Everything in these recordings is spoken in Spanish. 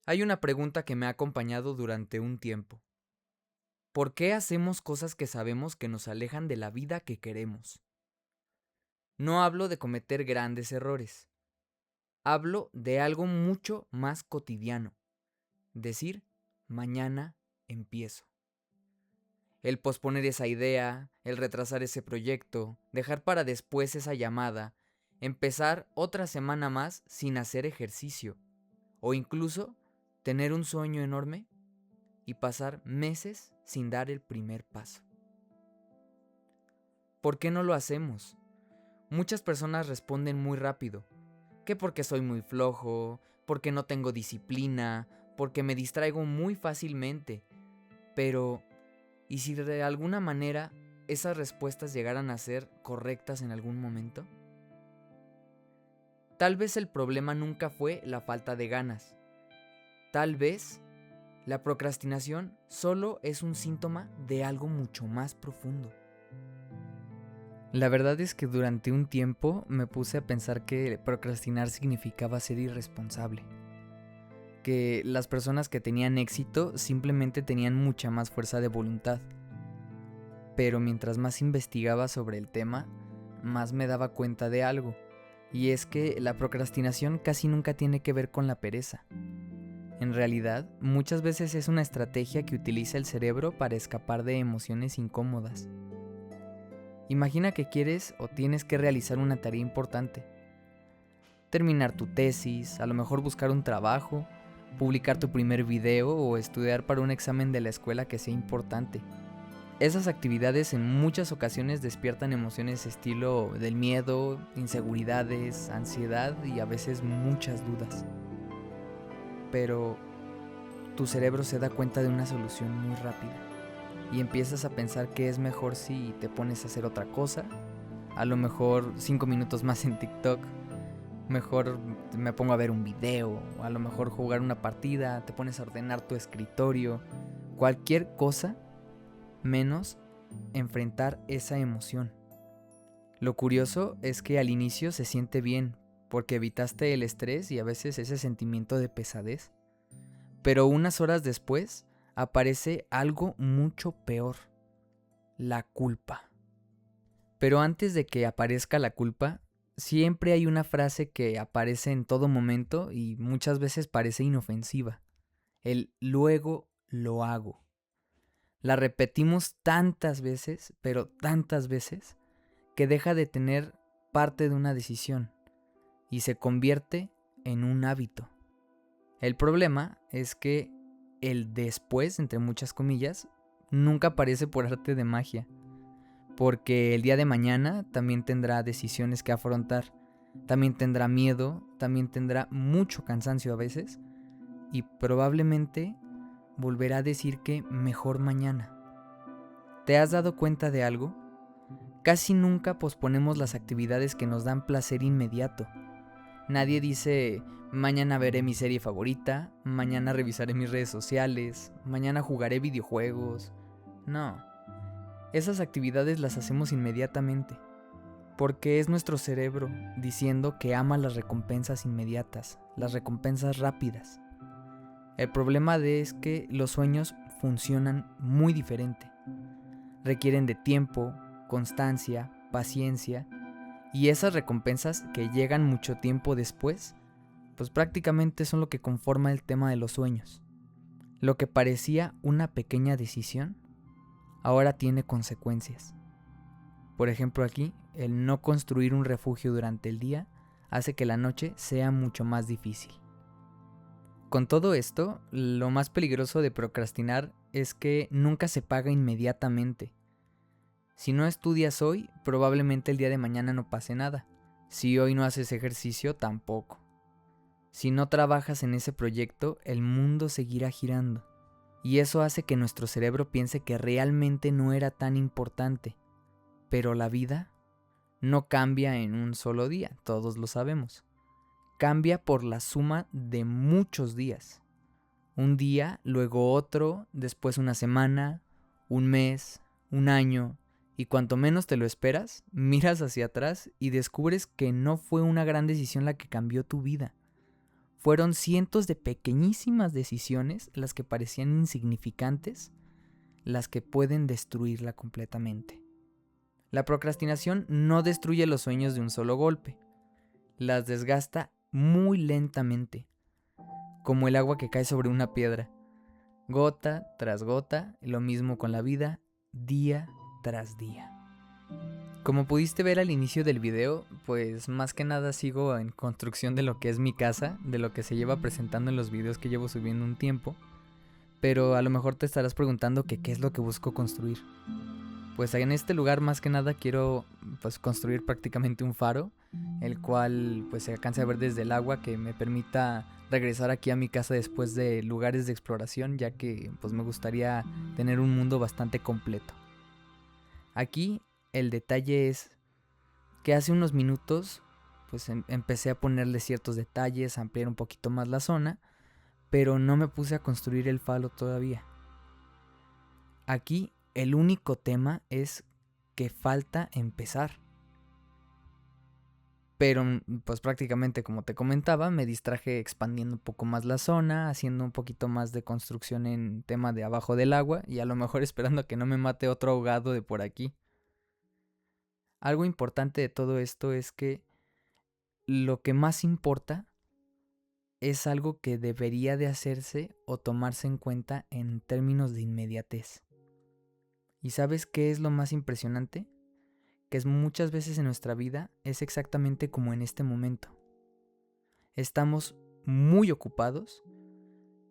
Hay una pregunta que me ha acompañado durante un tiempo. ¿Por qué hacemos cosas que sabemos que nos alejan de la vida que queremos? No hablo de cometer grandes errores. Hablo de algo mucho más cotidiano. Decir, mañana empiezo. El posponer esa idea, el retrasar ese proyecto, dejar para después esa llamada, empezar otra semana más sin hacer ejercicio, o incluso tener un sueño enorme y pasar meses sin dar el primer paso. ¿Por qué no lo hacemos? Muchas personas responden muy rápido, que porque soy muy flojo, porque no tengo disciplina, porque me distraigo muy fácilmente. Pero, ¿y si de alguna manera esas respuestas llegaran a ser correctas en algún momento? Tal vez el problema nunca fue la falta de ganas. Tal vez la procrastinación solo es un síntoma de algo mucho más profundo. La verdad es que durante un tiempo me puse a pensar que procrastinar significaba ser irresponsable, que las personas que tenían éxito simplemente tenían mucha más fuerza de voluntad. Pero mientras más investigaba sobre el tema, más me daba cuenta de algo, y es que la procrastinación casi nunca tiene que ver con la pereza. En realidad, muchas veces es una estrategia que utiliza el cerebro para escapar de emociones incómodas. Imagina que quieres o tienes que realizar una tarea importante. Terminar tu tesis, a lo mejor buscar un trabajo, publicar tu primer video o estudiar para un examen de la escuela que sea importante. Esas actividades en muchas ocasiones despiertan emociones estilo del miedo, inseguridades, ansiedad y a veces muchas dudas. Pero tu cerebro se da cuenta de una solución muy rápida y empiezas a pensar que es mejor si te pones a hacer otra cosa, a lo mejor 5 minutos más en TikTok, mejor me pongo a ver un video, o a lo mejor jugar una partida, te pones a ordenar tu escritorio, cualquier cosa menos enfrentar esa emoción. Lo curioso es que al inicio se siente bien, porque evitaste el estrés y a veces ese sentimiento de pesadez. Pero unas horas después aparece algo mucho peor, la culpa. Pero antes de que aparezca la culpa, siempre hay una frase que aparece en todo momento y muchas veces parece inofensiva. El luego lo hago. La repetimos tantas veces, pero tantas veces, que deja de tener parte de una decisión y se convierte en un hábito. El problema es que el después, entre muchas comillas, nunca aparece por arte de magia, porque el día de mañana también tendrá decisiones que afrontar, también tendrá miedo, también tendrá mucho cansancio a veces y probablemente volverá a decir que mejor mañana. ¿Te has dado cuenta de algo? Casi nunca posponemos las actividades que nos dan placer inmediato. Nadie dice, mañana veré mi serie favorita, mañana revisaré mis redes sociales, mañana jugaré videojuegos. No, esas actividades las hacemos inmediatamente, porque es nuestro cerebro diciendo que ama las recompensas inmediatas, las recompensas rápidas. El problema es que los sueños funcionan muy diferente. Requieren de tiempo, constancia, paciencia, y esas recompensas que llegan mucho tiempo después, pues prácticamente son lo que conforma el tema de los sueños. Lo que parecía una pequeña decisión, ahora tiene consecuencias. Por ejemplo aquí, el no construir un refugio durante el día hace que la noche sea mucho más difícil. Con todo esto, lo más peligroso de procrastinar es que nunca se paga inmediatamente. Si no estudias hoy, probablemente el día de mañana no pase nada. Si hoy no haces ejercicio, tampoco. Si no trabajas en ese proyecto, el mundo seguirá girando. Y eso hace que nuestro cerebro piense que realmente no era tan importante. Pero la vida no cambia en un solo día, todos lo sabemos. Cambia por la suma de muchos días. Un día, luego otro, después una semana, un mes, un año, y cuanto menos te lo esperas, miras hacia atrás y descubres que no fue una gran decisión la que cambió tu vida. fueron cientos de pequeñísimas decisiones, las que parecían insignificantes, las que pueden destruirla completamente. La procrastinación no destruye los sueños de un solo golpe, las desgasta muy lentamente, como el agua que cae sobre una piedra, gota tras gota, lo mismo con la vida, día tras día. Como pudiste ver al inicio del video, pues más que nada sigo en construcción de lo que es mi casa, de lo que se lleva presentando en los videos que llevo subiendo un tiempo, pero a lo mejor te estarás preguntando que qué es lo que busco construir. Pues en este lugar más que nada quiero construir prácticamente un faro, el cual pues se alcance a ver desde el agua, que me permita regresar aquí a mi casa después de lugares de exploración, ya que pues me gustaría tener un mundo bastante completo. Aquí el detalle es que hace unos minutos pues empecé a ponerle ciertos detalles, a ampliar un poquito más la zona, pero no me puse a construir el faro todavía. Aquí el único tema es que falta empezar. Pero pues prácticamente, como te comentaba, me distraje expandiendo un poco más la zona, haciendo un poquito más de construcción en tema de abajo del agua y a lo mejor esperando a que no me mate otro ahogado de por aquí. Algo importante de todo esto es que lo que más importa es algo que debería de hacerse o tomarse en cuenta en términos de inmediatez. ¿Y sabes qué es lo más impresionante? Que es muchas veces en nuestra vida es exactamente como en este momento. Estamos muy ocupados,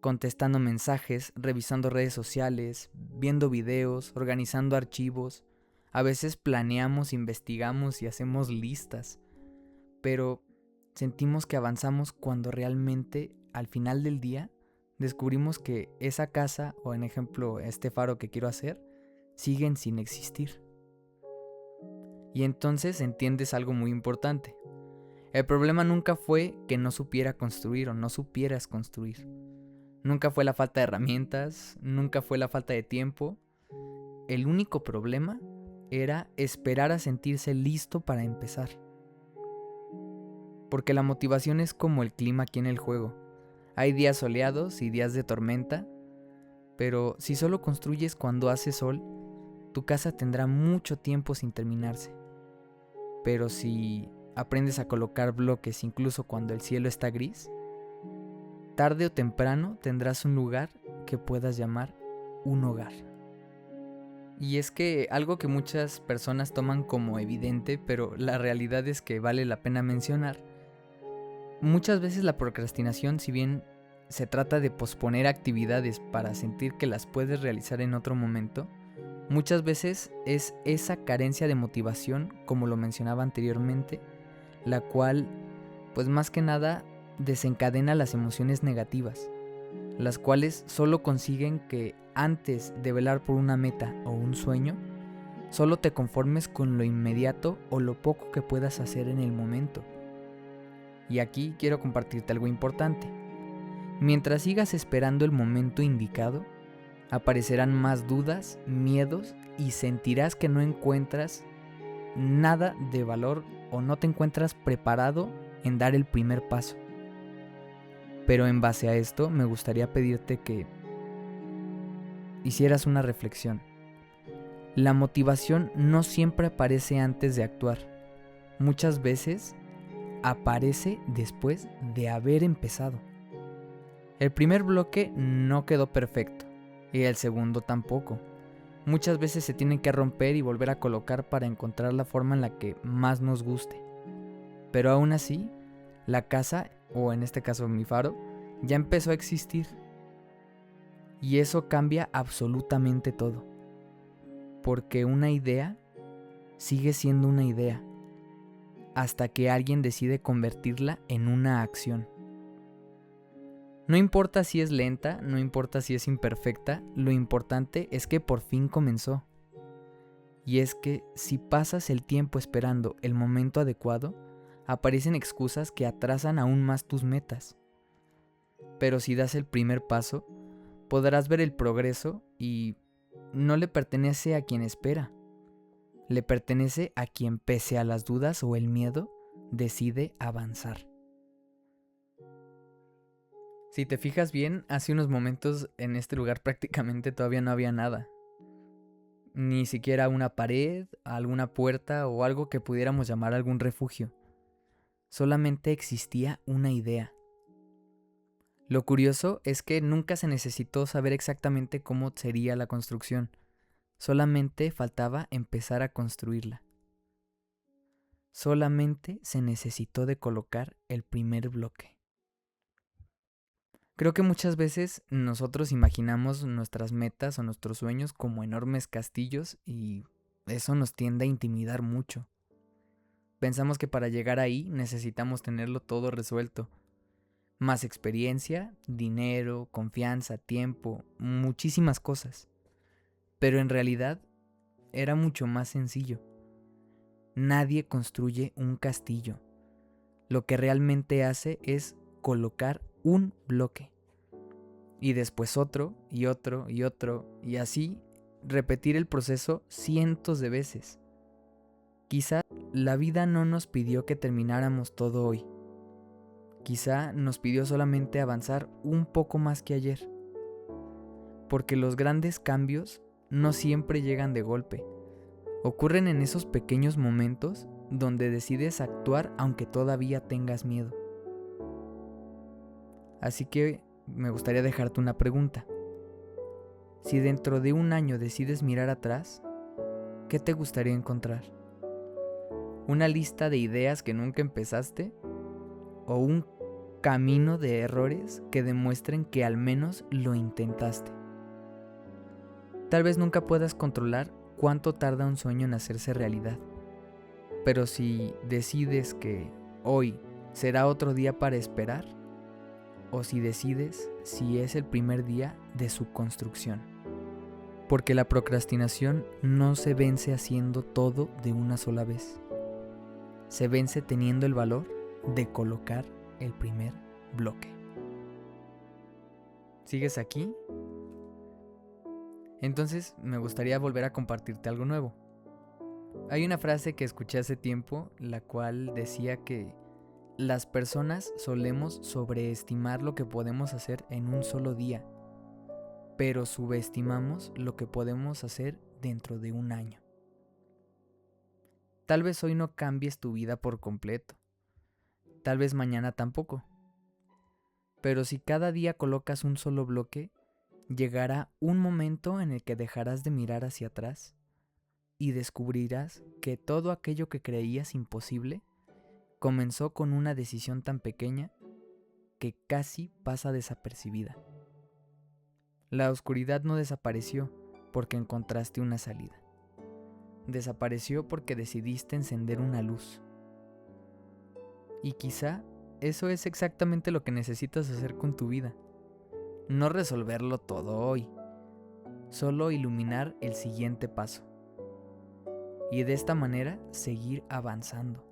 contestando mensajes, revisando redes sociales, viendo videos, organizando archivos. A veces planeamos, investigamos y hacemos listas, pero sentimos que avanzamos cuando realmente al final del día descubrimos que esa casa, o en ejemplo este faro que quiero hacer, siguen sin existir. Y entonces entiendes algo muy importante. El problema nunca fue que no supiera construir o no supieras construir. Nunca fue la falta de herramientas, nunca fue la falta de tiempo. El único problema era esperar a sentirse listo para empezar. Porque la motivación es como el clima aquí en el juego. Hay días soleados y días de tormenta, pero si solo construyes cuando hace sol, tu casa tendrá mucho tiempo sin terminarse. Pero si aprendes a colocar bloques incluso cuando el cielo está gris, tarde o temprano tendrás un lugar que puedas llamar un hogar. Y es que algo que muchas personas toman como evidente, pero la realidad es que vale la pena mencionar. Muchas veces la procrastinación, si bien se trata de posponer actividades para sentir que las puedes realizar en otro momento, muchas veces es esa carencia de motivación, como lo mencionaba anteriormente, la cual, pues más que nada, desencadena las emociones negativas, las cuales solo consiguen que antes de velar por una meta o un sueño, solo te conformes con lo inmediato o lo poco que puedas hacer en el momento. Y aquí quiero compartirte algo importante. Mientras sigas esperando el momento indicado, aparecerán más dudas, miedos y sentirás que no encuentras nada de valor o no te encuentras preparado en dar el primer paso. Pero en base a esto me gustaría pedirte que hicieras una reflexión. La motivación no siempre aparece antes de actuar. Muchas veces aparece después de haber empezado. El primer bloque no quedó perfecto y el segundo tampoco. Muchas veces se tienen que romper y volver a colocar para encontrar la forma en la que más nos guste. Pero aún así, la casa, o en este caso mi faro, ya empezó a existir. Y eso cambia absolutamente todo. Porque una idea sigue siendo una idea hasta que alguien decide convertirla en una acción. No importa si es lenta, no importa si es imperfecta, lo importante es que por fin comenzó. Y es que si pasas el tiempo esperando el momento adecuado, aparecen excusas que atrasan aún más tus metas. Pero si das el primer paso, podrás ver el progreso y no le pertenece a quien espera. Le pertenece a quien, pese a las dudas o el miedo, decide avanzar. Si te fijas bien, hace unos momentos en este lugar prácticamente todavía no había nada. Ni siquiera una pared, alguna puerta o algo que pudiéramos llamar algún refugio. Solamente existía una idea. Lo curioso es que nunca se necesitó saber exactamente cómo sería la construcción. Solamente faltaba empezar a construirla. Solamente se necesitó de colocar el primer bloque. Creo que muchas veces nosotros imaginamos nuestras metas o nuestros sueños como enormes castillos y eso nos tiende a intimidar mucho. Pensamos que para llegar ahí necesitamos tenerlo todo resuelto. Más experiencia, dinero, confianza, tiempo, muchísimas cosas. Pero en realidad era mucho más sencillo. Nadie construye un castillo. Lo que realmente hace es colocar un bloque. Y después otro, y otro, y otro, y así repetir el proceso cientos de veces. Quizá la vida no nos pidió que termináramos todo hoy. Quizá nos pidió solamente avanzar un poco más que ayer. Porque los grandes cambios no siempre llegan de golpe. Ocurren en esos pequeños momentos donde decides actuar aunque todavía tengas miedo. Así que me gustaría dejarte una pregunta. Si dentro de un año decides mirar atrás, ¿qué te gustaría encontrar? ¿Una lista de ideas que nunca empezaste? ¿O un camino de errores que demuestren que al menos lo intentaste? Tal vez nunca puedas controlar cuánto tarda un sueño en hacerse realidad. Pero si decides que hoy será otro día para esperar, o si decides si es el primer día de su construcción. Porque la procrastinación no se vence haciendo todo de una sola vez. Se vence teniendo el valor de colocar el primer bloque. ¿Sigues aquí? Entonces me gustaría volver a compartirte algo nuevo. Hay una frase que escuché hace tiempo, la cual decía que las personas solemos sobreestimar lo que podemos hacer en un solo día, pero subestimamos lo que podemos hacer dentro de un año. Tal vez hoy no cambies tu vida por completo, tal vez mañana tampoco, pero si cada día colocas un solo bloque, llegará un momento en el que dejarás de mirar hacia atrás y descubrirás que todo aquello que creías imposible comenzó con una decisión tan pequeña que casi pasa desapercibida. La oscuridad no desapareció porque encontraste una salida. Desapareció porque decidiste encender una luz. Y quizá eso es exactamente lo que necesitas hacer con tu vida. No resolverlo todo hoy, solo iluminar el siguiente paso. Y de esta manera seguir avanzando.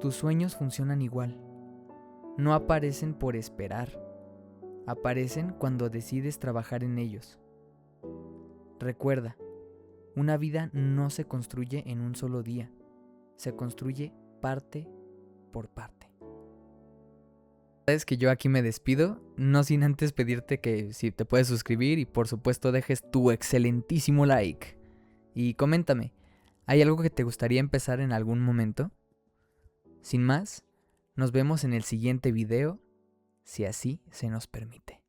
Tus sueños funcionan igual. No aparecen por esperar. Aparecen cuando decides trabajar en ellos. Recuerda, una vida no se construye en un solo día. Se construye parte por parte. Sabes que yo aquí me despido, no sin antes pedirte que si te puedes suscribir y por supuesto dejes tu excelentísimo like. Y coméntame, ¿hay algo que te gustaría empezar en algún momento? Sin más, nos vemos en el siguiente video, si así se nos permite.